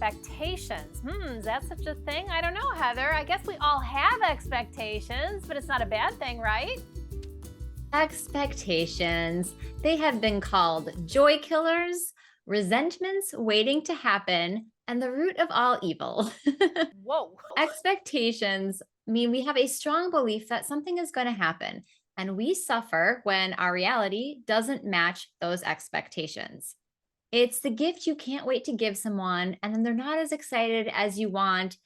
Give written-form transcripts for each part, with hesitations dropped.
expectations. Is that such a thing? I don't know, Heather. I guess we all have expectations, but it's not a bad thing, right? Expectations. They have been called joy killers, resentments waiting to happen, and the root of all evil. Whoa. Expectations mean we have a strong belief that something is going to happen, and we suffer when our reality doesn't match those expectations. It's the gift you can't wait to give someone, and then they're not as excited as you want.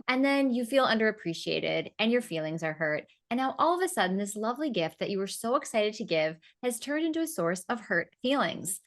And then you feel underappreciated and your feelings are hurt. And now all of a sudden, this lovely gift that you were so excited to give has turned into a source of hurt feelings.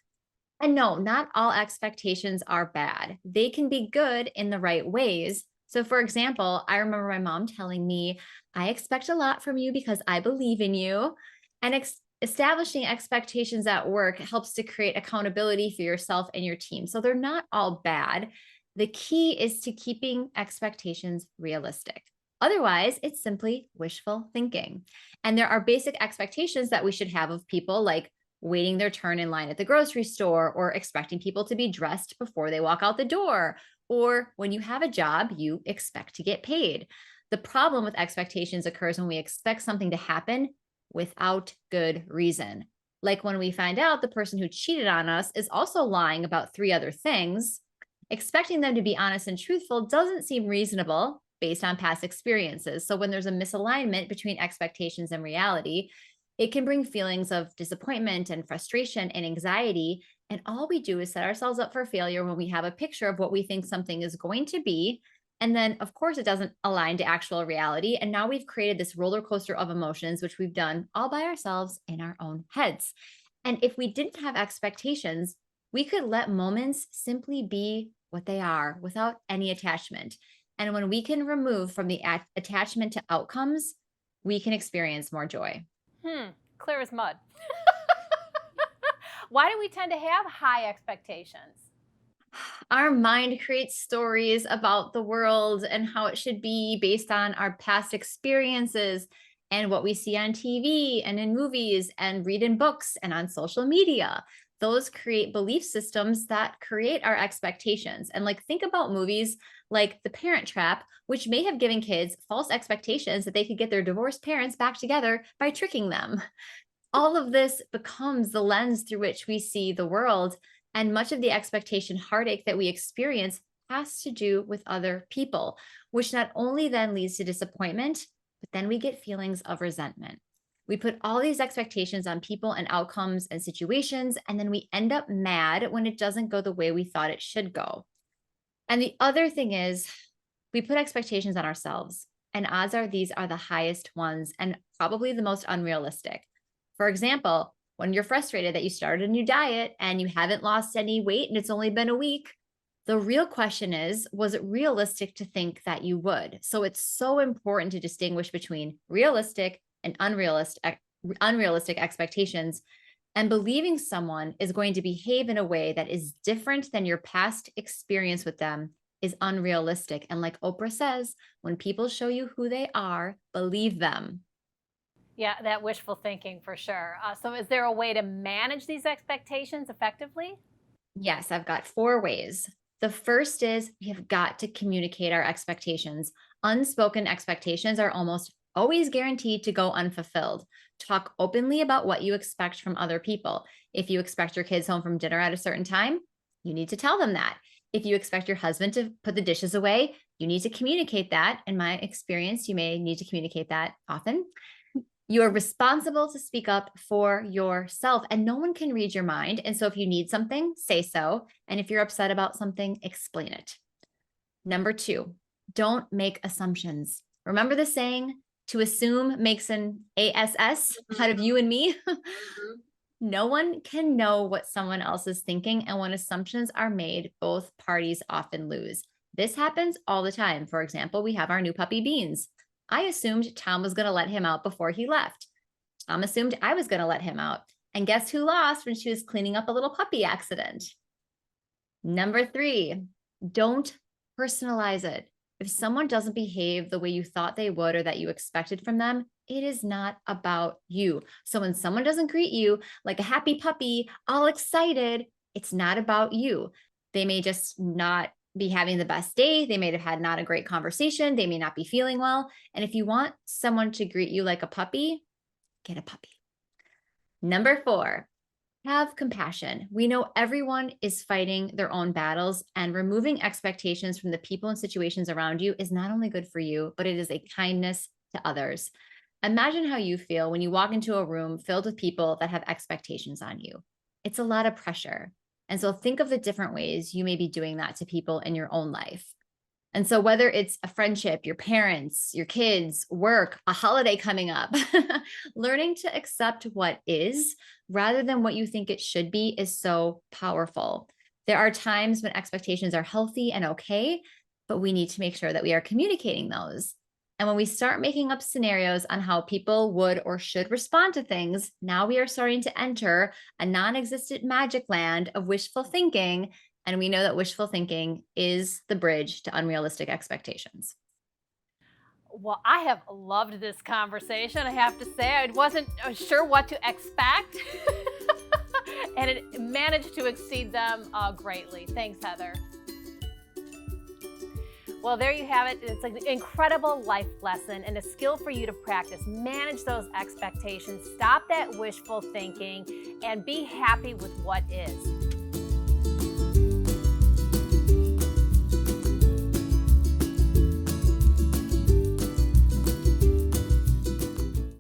And no, not all expectations are bad. They can be good in the right ways. So, for example, I remember my mom telling me, I expect a lot from you because I believe in you. And establishing expectations at work helps to create accountability for yourself and your team. So, they're not all bad. The key is to keeping expectations realistic. Otherwise, it's simply wishful thinking. And there are basic expectations that we should have of people, like waiting their turn in line at the grocery store, or expecting people to be dressed before they walk out the door, or when you have a job, you expect to get paid. The problem with expectations occurs when we expect something to happen without good reason. Like when we find out the person who cheated on us is also lying about 3 other things. Expecting them to be honest and truthful doesn't seem reasonable based on past experiences. So when there's a misalignment between expectations and reality, it can bring feelings of disappointment and frustration and anxiety. And all we do is set ourselves up for failure when we have a picture of what we think something is going to be. And then, of course, it doesn't align to actual reality. And now we've created this roller coaster of emotions, which we've done all by ourselves in our own heads. And if we didn't have expectations, we could let moments simply be what they are without any attachment. And when we can remove from the attachment to outcomes, we can experience more joy. Clear as mud. Why do we tend to have high expectations? Our mind creates stories about the world and how it should be based on our past experiences and what we see on TV and in movies and read in books and on social media. Those create belief systems that create our expectations. And like, think about movies like The Parent Trap, which may have given kids false expectations that they could get their divorced parents back together by tricking them. All of this becomes the lens through which we see the world. And much of the expectation heartache that we experience has to do with other people, which not only then leads to disappointment, but then we get feelings of resentment. We put all these expectations on people and outcomes and situations, and then we end up mad when it doesn't go the way we thought it should go. And the other thing is, we put expectations on ourselves, and odds are these are the highest ones and probably the most unrealistic. For example, when you're frustrated that you started a new diet and you haven't lost any weight and it's only been a week, the real question is, was it realistic to think that you would? So it's so important to distinguish between realistic and unrealistic expectations, and believing someone is going to behave in a way that is different than your past experience with them is unrealistic. And like Oprah says, when people show you who they are, believe them. Yeah, that wishful thinking for sure. So is there a way to manage these expectations effectively? Yes, I've got 4 ways. The first is we have got to communicate our expectations. Unspoken expectations are almost always guaranteed to go unfulfilled. Talk openly about what you expect from other people. If you expect your kids home from dinner at a certain time, you need to tell them that. If you expect your husband to put the dishes away, you need to communicate that. In my experience, you may need to communicate that often. You are responsible to speak up for yourself, and no one can read your mind. And so if you need something, say so. And if you're upset about something, explain it. Number 2, don't make assumptions. Remember the saying, to assume makes an ASS out of you and me? No one can know what someone else is thinking. And when assumptions are made, both parties often lose. This happens all the time. For example, we have our new puppy Beans. I assumed Tom was going to let him out before he left. Tom assumed I was going to let him out. And guess who lost when she was cleaning up a little puppy accident? Number 3, don't personalize it. If someone doesn't behave the way you thought they would or that you expected from them, it is not about you. So when someone doesn't greet you like a happy puppy, all excited, it's not about you. They may just not be having the best day. They may have had not a great conversation. They may not be feeling well. And if you want someone to greet you like a puppy, get a puppy. Number 4, have compassion. We know everyone is fighting their own battles, and removing expectations from the people and situations around you is not only good for you, but it is a kindness to others. Imagine how you feel when you walk into a room filled with people that have expectations on you. It's a lot of pressure. And so think of the different ways you may be doing that to people in your own life. And so whether it's a friendship, your parents, your kids, work, a holiday coming up, learning to accept what is rather than what you think it should be is so powerful. There are times when expectations are healthy and okay, but we need to make sure that we are communicating those. And when we start making up scenarios on how people would or should respond to things, now we are starting to enter a non-existent magic land of wishful thinking. And we know that wishful thinking is the bridge to unrealistic expectations. Well, I have loved this conversation. I have to say, I wasn't sure what to expect, and it managed to exceed them greatly. Thanks, Heather. Well, there you have it. It's an incredible life lesson and a skill for you to practice. Manage those expectations, stop that wishful thinking, and be happy with what is.